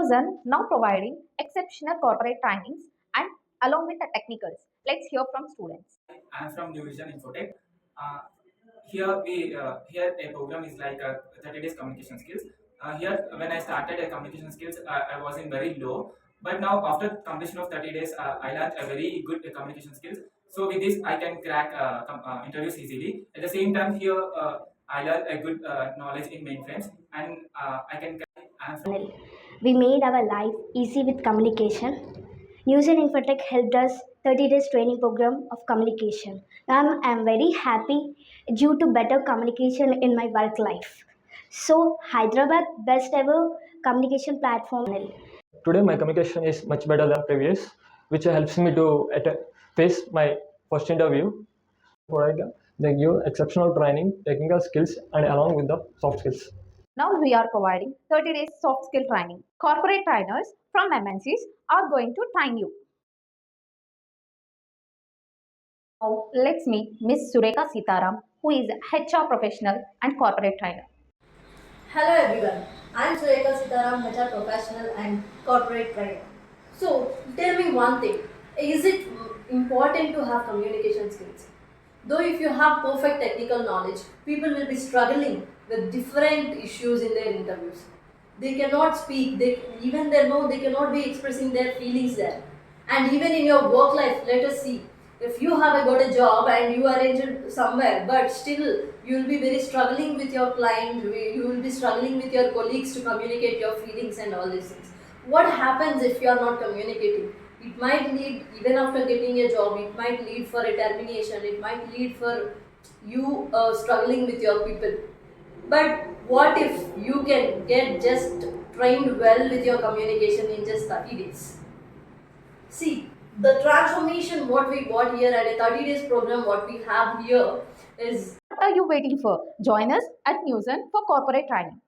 NewZen now providing exceptional corporate trainings and along with the technicals. Let's hear from students. I'm from newzeninfotech. Uh, here a program is like 30 days communication skills. Here when I started a communication skills, I was in very low. But now after completion of 30 days, I learned a very good communication skills. So with this, I can crack interviews easily. At the same time, here I learned a good knowledge in mainframes, and I can. I'm from We made our life easy with communication. NewZen Infotech helped us 30 days training program of communication. Now I'm very happy due to better communication in my work life. So Hyderabad best ever communication platform. Today my communication is much better than previous, which helps me to face my first interview. They give exceptional training, technical skills, and along with the soft skills. Now we are providing 30 days soft skill training. Corporate trainers from MNCs are going to train you. Now let's meet Miss Sureka Sitaram, who is HR professional and corporate trainer. Hello everyone, I am Sureka Sitaram, HR professional and corporate trainer. So tell me one thing, is it important to have communication skills? Though if you have perfect technical knowledge, people will be struggling with different issues in their interviews. They cannot speak, even they know they cannot be expressing their feelings there. And even in your work life, let us see, if you have got a job and you are in somewhere, but still you will be very struggling with your client, you will be struggling with your colleagues to communicate your feelings and all these things. What happens if you are not communicating? It might lead, even after getting a job, it might lead for a termination, it might lead for you struggling with your people. But what if you can get just trained well with your communication in just 30 days? See, the transformation what we got here at a 30 days program, what we have here is. What are you waiting for? Join us at NewZen for corporate training.